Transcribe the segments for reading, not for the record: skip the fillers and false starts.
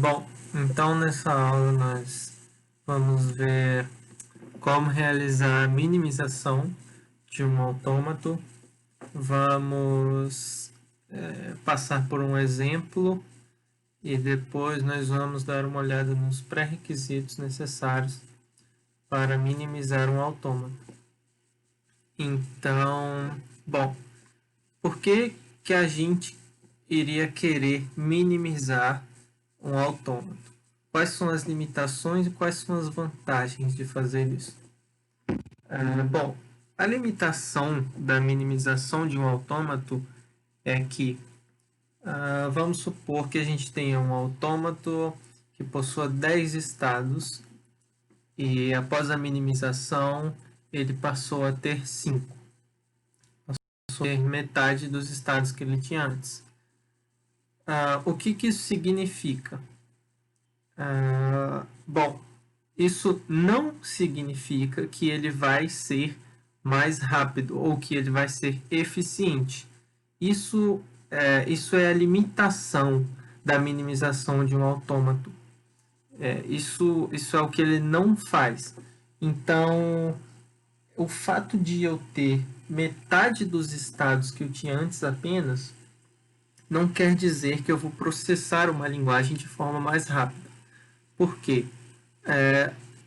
Bom, então nessa aula nós vamos ver como realizar a minimização de um autômato. Vamos passar por um exemplo e depois nós vamos dar uma olhada nos pré-requisitos necessários para minimizar um autômato. Então, bom, por que a gente iria querer minimizar um autômato? Quais são as limitações e quais são as vantagens de fazer isso? Bom, a limitação da minimização de um autômato é que, vamos supor que a gente tenha um autômato que possua 10 estados e após a minimização ele passou a ter 5. Passou a ter metade dos estados que ele tinha antes. O que isso significa? Bom, isso não significa que ele vai ser mais rápido ou que ele vai ser eficiente. Isso é a limitação da minimização de um autômato. Isso é o que ele não faz. Então, o fato de eu ter metade dos estados que eu tinha antes apenas não quer dizer que eu vou processar uma linguagem de forma mais rápida. Por quê?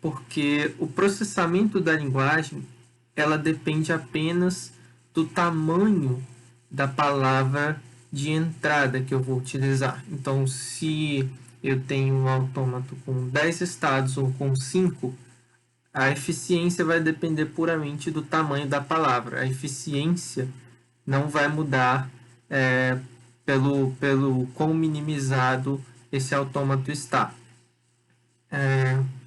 Porque o processamento da linguagem ela depende apenas do tamanho da palavra de entrada que eu vou utilizar. Então, se eu tenho um autômato com 10 estados ou com 5, a eficiência vai depender puramente do tamanho da palavra. A eficiência não vai mudar pelo quão minimizado esse autômato está.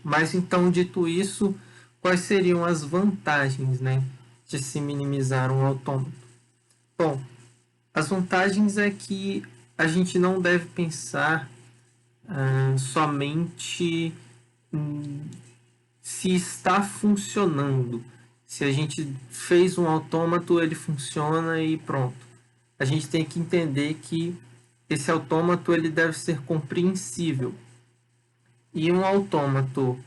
Mas então, dito isso, quais seriam as vantagens, né, de se minimizar um autômato? Bom, as vantagens é que a gente não deve pensar somente se está funcionando. Se a gente fez um autômato, ele funciona e pronto. A gente tem que entender que esse autômato ele deve ser compreensível. E um autômato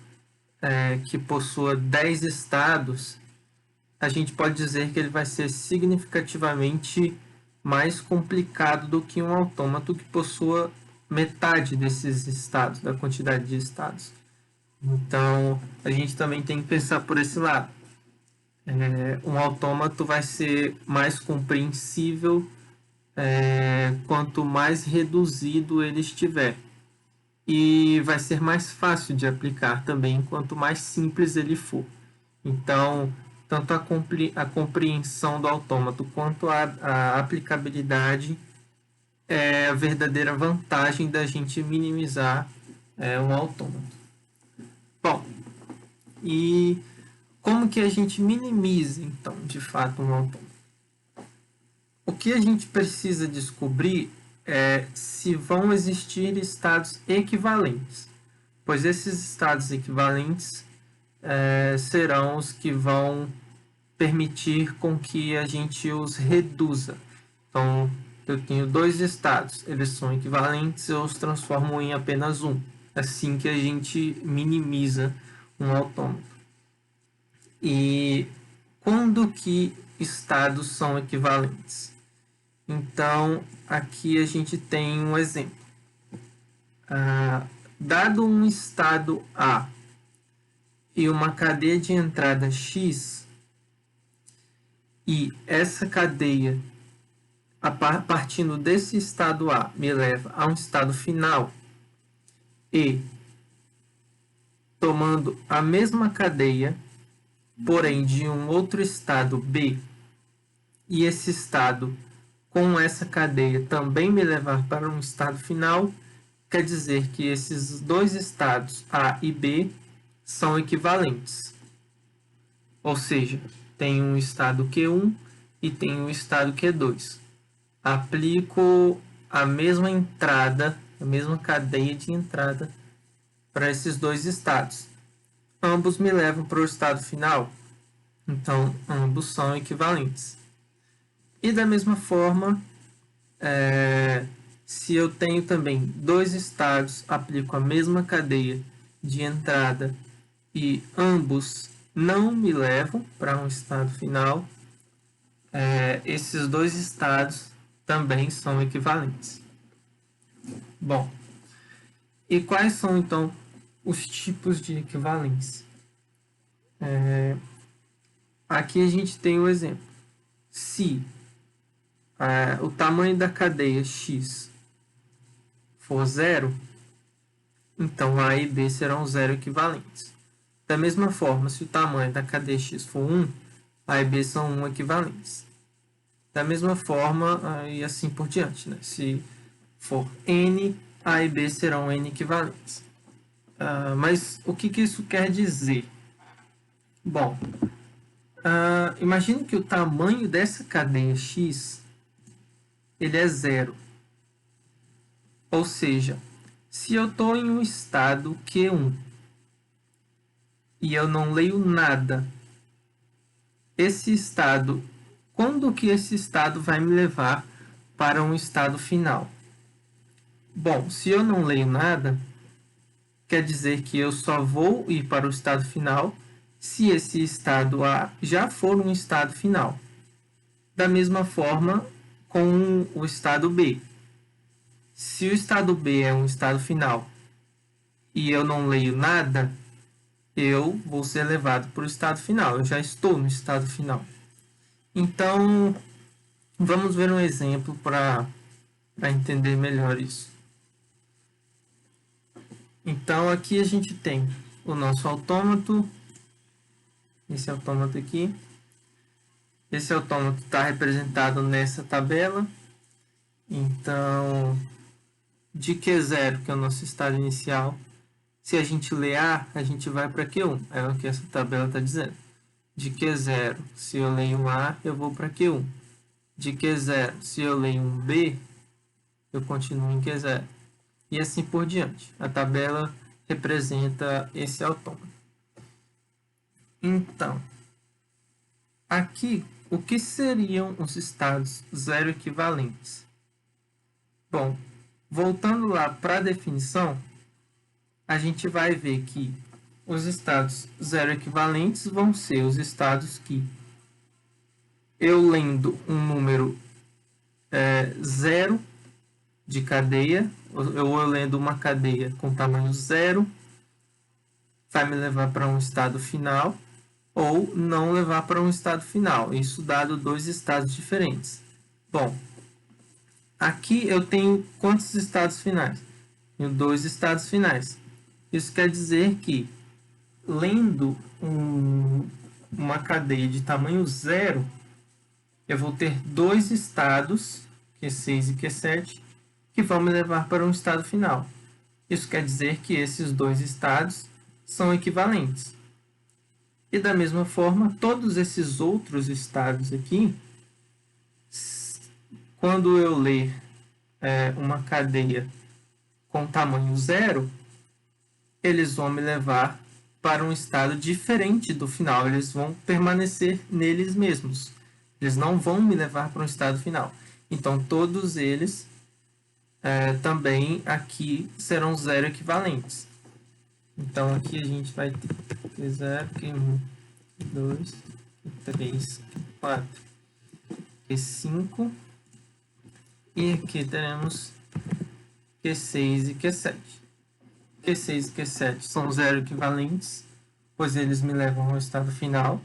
que possua 10 estados, a gente pode dizer que ele vai ser significativamente mais complicado do que um autômato que possua metade desses estados, da quantidade de estados. Então, a gente também tem que pensar por esse lado. Um autômato vai ser mais compreensível quanto mais reduzido ele estiver. E vai ser mais fácil de aplicar também quanto mais simples ele for. Então, tanto a compreensão do autômato quanto a aplicabilidade é a verdadeira vantagem da gente minimizar um autômato. Bom, e como que a gente minimiza, então, de fato, um autômato? O que a gente precisa descobrir é se vão existir estados equivalentes, pois esses estados equivalentes serão os que vão permitir com que a gente os reduza. Então, eu tenho 2 estados, eles são equivalentes, eu os transformo em apenas um. Assim que a gente minimiza um autômato. E quando que estados são equivalentes? Então, aqui a gente tem um exemplo. Dado um estado A e uma cadeia de entrada X, e essa cadeia, partindo desse estado A, me leva a um estado final, e tomando a mesma cadeia, porém de um outro estado B, e esse estado com essa cadeia também me levar para um estado final, quer dizer que esses dois estados A e B são equivalentes. Ou seja, tem um estado Q1 e tem um estado Q2. Aplico a mesma entrada, a mesma cadeia de entrada para esses dois estados. Ambos me levam para o estado final, então ambos são equivalentes. E da mesma forma, Se eu tenho também dois estados, aplico a mesma cadeia de entrada e ambos não me levam para um estado final, esses dois estados também são equivalentes. Bom, e quais são então os tipos de equivalência? Aqui a gente tem um exemplo. Se o tamanho da cadeia X for zero, então A e B serão zero equivalentes. Da mesma forma, se o tamanho da cadeia X for 1, A e B são 1 equivalentes. Da mesma forma, e assim por diante, né? Se for N, A e B serão N equivalentes. Mas o que isso quer dizer? Bom, imagine que o tamanho dessa cadeia X ele é zero. Ou seja, se eu estou em um estado Q1 e eu não leio nada, esse estado, quando que esse estado vai me levar para um estado final? Bom, se eu não leio nada, quer dizer que eu só vou ir para o estado final se esse estado A já for um estado final. Da mesma forma com o estado B. Se o estado B é um estado final e eu não leio nada, eu vou ser levado para o estado final. Eu já estou no estado final. Então, vamos ver um exemplo para entender melhor isso. Então, aqui a gente tem o nosso autômato. Esse autômato aqui. Esse autômato está representado nessa tabela. Então, de Q0, que é o nosso estado inicial, se a gente ler A, a gente vai para Q1. É o que essa tabela está dizendo. De Q0, se eu leio um A, eu vou para Q1. De Q0, se eu leio um B, eu continuo em Q0. E assim por diante. A tabela representa esse autômato. Então, aqui, o que seriam os estados zero equivalentes? Bom, voltando lá para a definição, a gente vai ver que os estados zero equivalentes vão ser os estados que eu lendo um número zero de cadeia, ou eu lendo uma cadeia com tamanho zero, vai me levar para um estado final, ou não levar para um estado final. Isso dado dois estados diferentes. Bom, aqui eu tenho quantos estados finais? Tenho dois estados finais. Isso quer dizer que, lendo uma cadeia de tamanho zero, eu vou ter dois estados, Q6 e Q7, que vão me levar para um estado final. Isso quer dizer que esses dois estados são equivalentes. E da mesma forma, todos esses outros estados aqui, quando eu ler uma cadeia com tamanho zero, eles vão me levar para um estado diferente do final. Eles vão permanecer neles mesmos. Eles não vão me levar para um estado final. Então, todos eles também aqui serão zero equivalentes. Então, aqui a gente vai ter Q0, Q1, Q2, Q3, Q4, Q5. E aqui teremos Q6 e Q7. Q6 e Q7 são zero equivalentes, pois eles me levam ao estado final.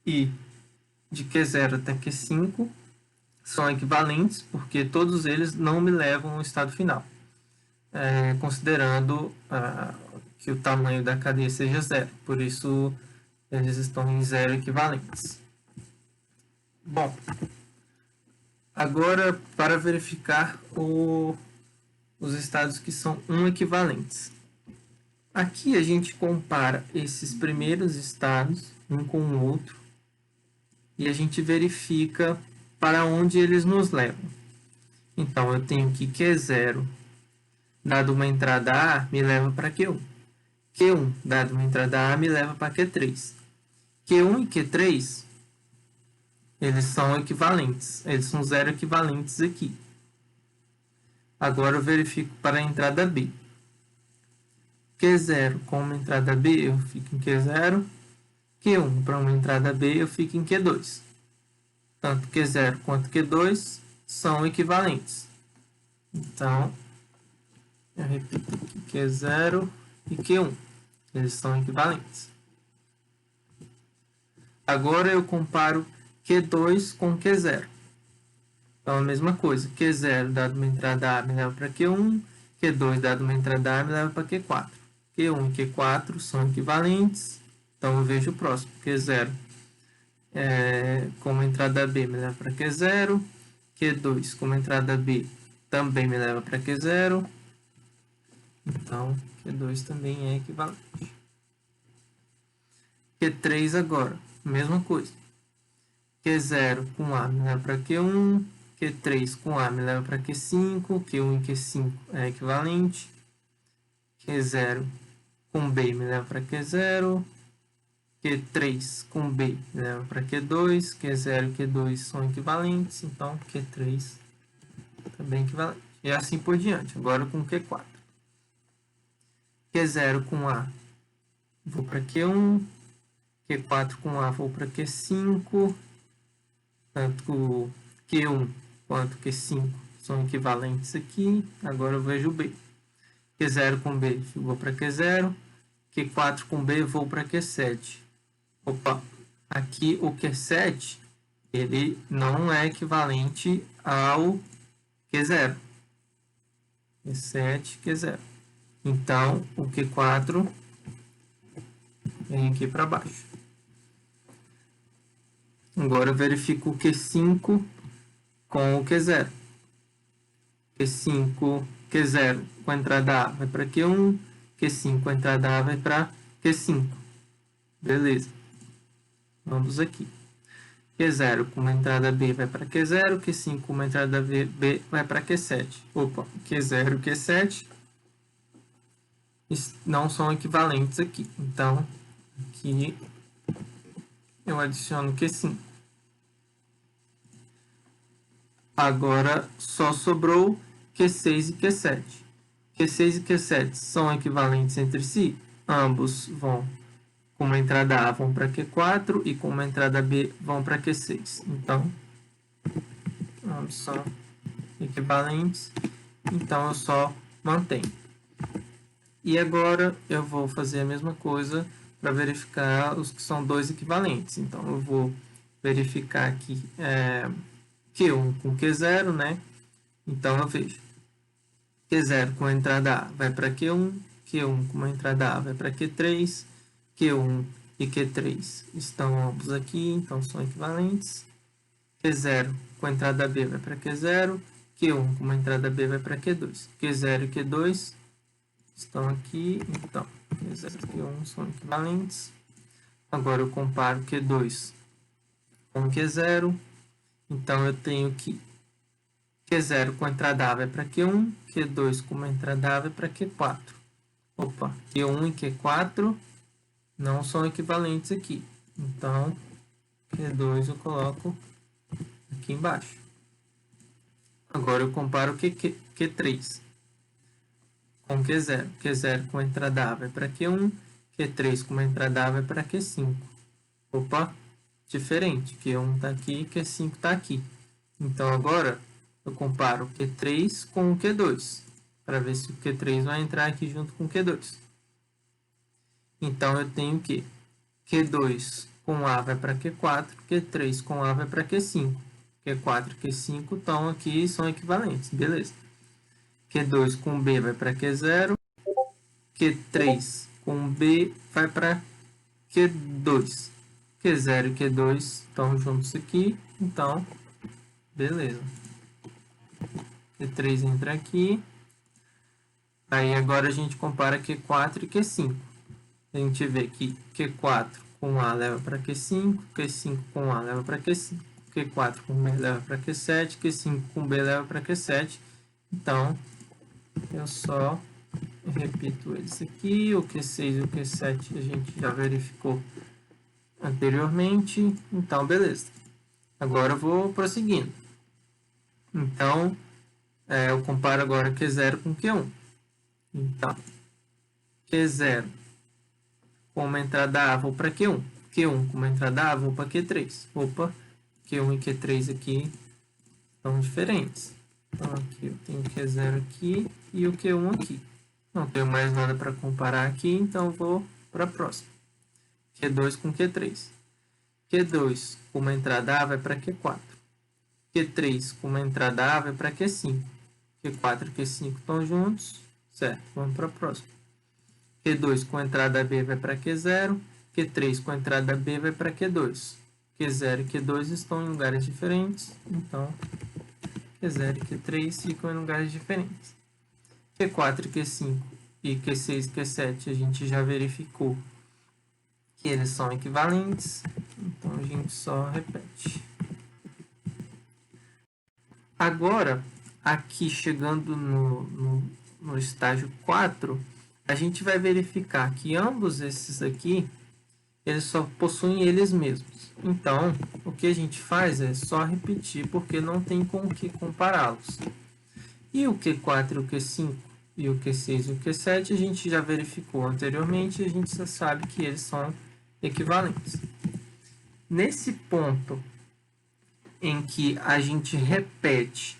E de Q0 até Q5 são equivalentes, porque todos eles não me levam ao estado final, considerando que o tamanho da cadeia seja zero. Por isso, eles estão em zero equivalentes. Bom, agora para verificar os estados que são equivalentes. Aqui a gente compara esses primeiros estados um com o outro e a gente verifica para onde eles nos levam. Então, eu tenho que Q0, dado uma entrada A, me leva para Q1. Q1, dado uma entrada A, me leva para Q3. Q1 e Q3, eles são equivalentes. Eles são zero equivalentes aqui. Agora eu verifico para a entrada B. Q0 com uma entrada B, eu fico em Q0. Q1 para uma entrada B, eu fico em Q2. Tanto Q0 quanto Q2 são equivalentes. Então, eu repito aqui, Q0 e Q1. Eles são equivalentes. Agora eu comparo Q2 com Q0. Então, a mesma coisa. Q0 dado uma entrada A me leva para Q1. Q2 dado uma entrada A me leva para Q4. Q1 e Q4 são equivalentes. Então, eu vejo o próximo. Q0 como entrada B me leva para Q0. Q2 como entrada B também me leva para Q0. Então, Q2 também é equivalente. Q3 agora, mesma coisa. Q0 com A me leva para Q1. Q3 com A me leva para Q5. Q1 e Q5 é equivalente. Q0 com B me leva para Q0. Q3 com B me leva para Q2. Q0 e Q2 são equivalentes. Então, Q3 também é equivalente. E assim por diante. Agora com Q4. Q0 com A vou para Q1. Q4 com A vou para Q5. Tanto Q1 quanto Q5 são equivalentes aqui. Agora eu vejo o B. Q0 com B vou para Q0. Q4 com B vou para Q7. Opa, aqui o Q7 ele não é equivalente ao Q0. Q7, Q0. Então, o Q4 vem aqui para baixo. Agora eu verifico o Q5 com o Q0. Q0 com a entrada A vai para Q1. Q5 com a entrada A vai para Q5. Beleza. Vamos aqui. Q0 com uma entrada B vai para Q0. Q5 com uma entrada B vai para Q7. Opa, Q0 e Q7 não são equivalentes aqui. Então, aqui eu adiciono Q5. Agora só sobrou Q6 e Q7. Q6 e Q7 são equivalentes entre si. Ambos vão, com uma entrada A, vão para Q4 e com uma entrada B vão para Q6. Então, ambos são equivalentes. Então, eu só mantenho. E agora eu vou fazer a mesma coisa para verificar os que são dois equivalentes. Então, eu vou verificar aqui Q1 com Q0, né? Então, eu vejo Q0 com a entrada A vai para Q1, Q1 com uma entrada A vai para Q3, Q1 e Q3 estão ambos aqui, então são equivalentes. Q0 com a entrada B vai para Q0, Q1 com uma entrada B vai para Q2. Q0 e Q2 estão aqui, então Q0 e Q1 são equivalentes. Agora eu comparo Q2 com Q0, então eu tenho que Q0 com a entrada A vai para Q1, Q2 com uma entrada A vai para Q4. Opa, Q1 e Q4 não são equivalentes aqui. Então, Q2 eu coloco aqui embaixo. Agora eu comparo Q3 com Q0. Q0 com a entrada A vai para Q1, Q3 com uma entrada A vai para Q5. Opa, diferente. Q1 está aqui, Q5 está aqui. Então, agora eu comparo o Q3 com o Q2, para ver se o Q3 vai entrar aqui junto com o Q2. Então, eu tenho que Q2 com A vai para Q4, Q3 com A vai para Q5. Q4 e Q5 estão aqui, são equivalentes, beleza. Q2 com B vai para Q0, Q3 com B vai para Q2. Q0 e Q2 estão juntos aqui, então, beleza. Q3 entra aqui. Aí agora a gente compara Q4 e Q5. A gente vê que Q4 com A leva para Q5, Q5 com A leva para Q5, Q4 com B leva para Q7, Q5 com B leva para Q7. Então, eu só repito eles aqui. O Q6 e o Q7 a gente já verificou anteriormente. Então, beleza. Agora eu vou prosseguindo. Então, eu comparo agora Q0 com Q1. Então, Q0 como entrada A, vou para Q1. Q1 como entrada A, vou para Q3. Opa, Q1 e Q3 aqui são diferentes. Então, aqui eu tenho o Q0 aqui e o Q1 aqui. Não tenho mais nada para comparar aqui, então vou para a próxima. Q2 com Q3. Q2 como entrada A vai para Q4. Q3 como entrada A vai para Q5. Q4 e Q5 estão juntos. Certo, vamos para a próxima. Q2 com entrada B vai para Q0. Q3 com entrada B vai para Q2. Q0 e Q2 estão em lugares diferentes. Então, Q0 e Q3 ficam em lugares diferentes. Q4 e Q5 e Q6 e Q7 a gente já verificou que eles são equivalentes. Então, a gente só repete. Agora, aqui chegando no estágio 4, a gente vai verificar que ambos esses aqui, eles só possuem eles mesmos. Então, o que a gente faz é só repetir, porque não tem com o que compará-los. E o Q4, o Q5 e o Q6 e o Q7 a gente já verificou anteriormente e a gente já sabe que eles são equivalentes. Nesse ponto em que a gente repete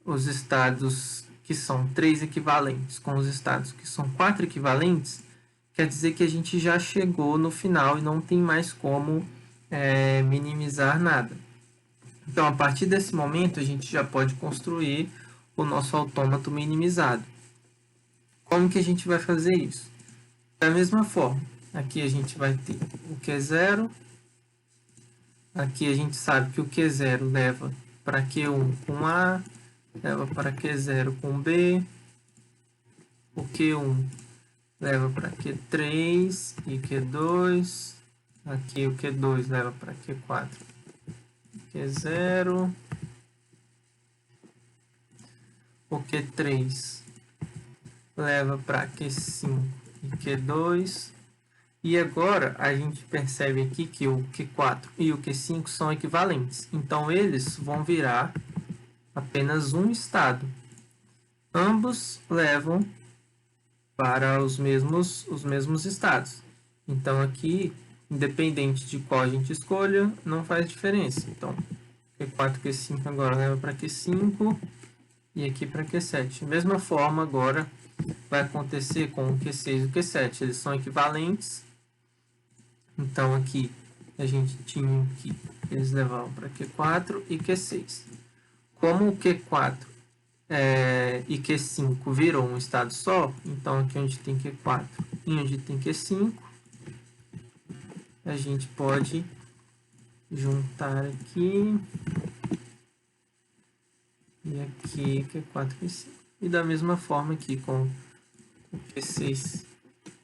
os estados que são 3 equivalentes com os estados que são 4 equivalentes, quer dizer que a gente já chegou no final e não tem mais como minimizar nada. Então, a partir desse momento, a gente já pode construir o nosso autômato minimizado. Como que a gente vai fazer isso? Da mesma forma, aqui a gente vai ter o Q0. Aqui a gente sabe que o Q0 leva para Q1 com A, leva para Q0 com B, o Q1 leva para Q3 e Q2, aqui o Q2 leva para Q4, Q0, o Q3 leva para Q5 e Q2, e agora a gente percebe aqui que o Q4 e o Q5 são equivalentes, então eles vão virar apenas um estado. Ambos levam para os mesmos estados. Então aqui, independente de qual a gente escolha, não faz diferença. Então, Q4 e Q5 agora leva para Q5 e aqui para Q7. Da mesma forma, agora vai acontecer com o Q6 e o Q7. Eles são equivalentes. Então aqui a gente tinha que eles levavam para Q4 e Q6. Como o Q4 e Q5 virou um estado só, então aqui onde tem Q4 e onde tem Q5, a gente pode juntar aqui e aqui Q4 e Q5. E da mesma forma aqui com o Q6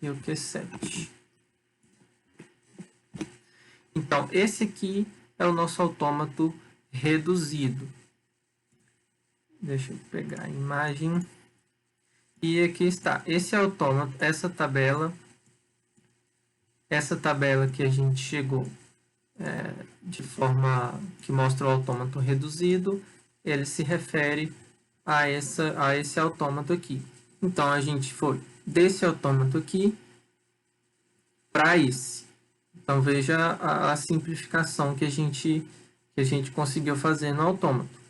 e o Q7. Então, esse aqui é o nosso autômato reduzido. Deixa eu pegar a imagem. E aqui está. Esse autômato, essa tabela que a gente chegou de forma que mostra o autômato reduzido, ele se refere a esse autômato aqui. Então, a gente foi desse autômato aqui para esse. Então, veja a simplificação que a gente conseguiu fazer no autômato.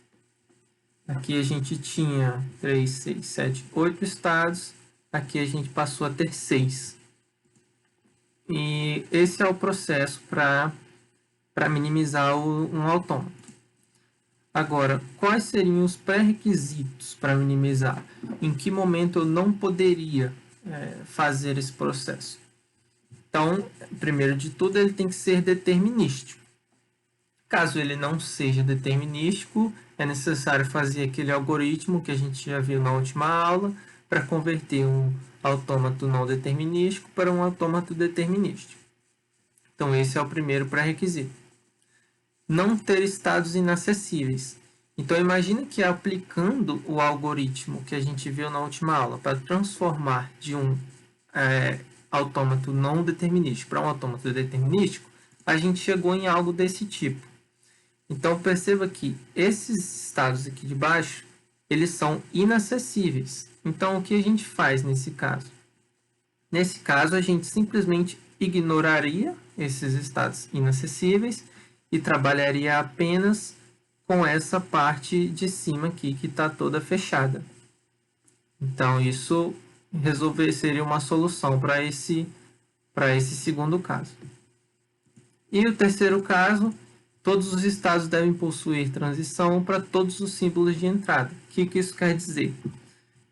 Aqui a gente tinha 3, 6, 7, 8 estados. Aqui a gente passou a ter 6. E esse é o processo para minimizar um autômato. Agora, quais seriam os pré-requisitos para minimizar? Em que momento eu não poderia fazer esse processo? Então, primeiro de tudo, ele tem que ser determinístico. Caso ele não seja determinístico, é necessário fazer aquele algoritmo que a gente já viu na última aula para converter um autômato não determinístico para um autômato determinístico. Então, esse é o primeiro pré-requisito. Não ter estados inacessíveis. Então, imagine que aplicando o algoritmo que a gente viu na última aula para transformar de um autômato não determinístico para um autômato determinístico, a gente chegou em algo desse tipo. Então, perceba que esses estados aqui de baixo, eles são inacessíveis. Então, o que a gente faz nesse caso? Nesse caso, a gente simplesmente ignoraria esses estados inacessíveis e trabalharia apenas com essa parte de cima aqui que está toda fechada. Então, isso seria uma solução para esse segundo caso. E o terceiro caso, todos os estados devem possuir transição para todos os símbolos de entrada. O que isso quer dizer?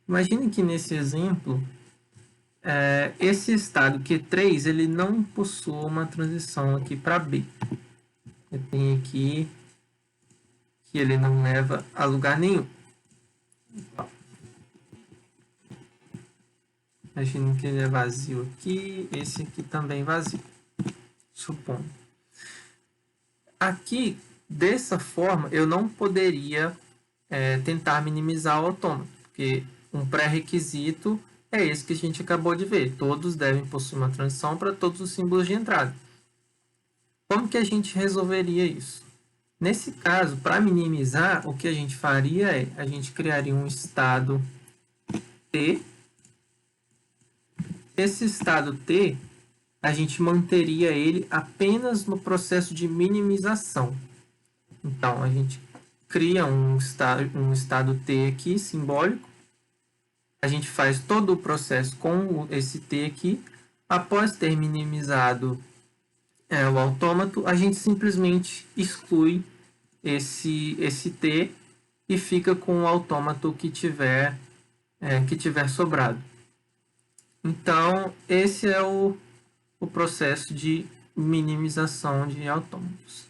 Imagine que nesse exemplo, esse estado Q3 ele não possui uma transição aqui para B. Eu tenho aqui que ele não leva a lugar nenhum. Imagine que ele é vazio aqui, esse aqui também vazio, supondo. Aqui, dessa forma, eu não poderia tentar minimizar o autômato, porque um pré-requisito é esse que a gente acabou de ver. Todos devem possuir uma transição para todos os símbolos de entrada. Como que a gente resolveria isso? Nesse caso, para minimizar, o que a gente faria é, a gente criaria um estado T. Esse estado T, a gente manteria ele apenas no processo de minimização. Então, a gente cria um estado T aqui, simbólico. A gente faz todo o processo com esse T aqui. Após ter minimizado o autômato, a gente simplesmente exclui esse T e fica com o autômato que tiver sobrado. Então, esse é o processo de minimização de autômatos.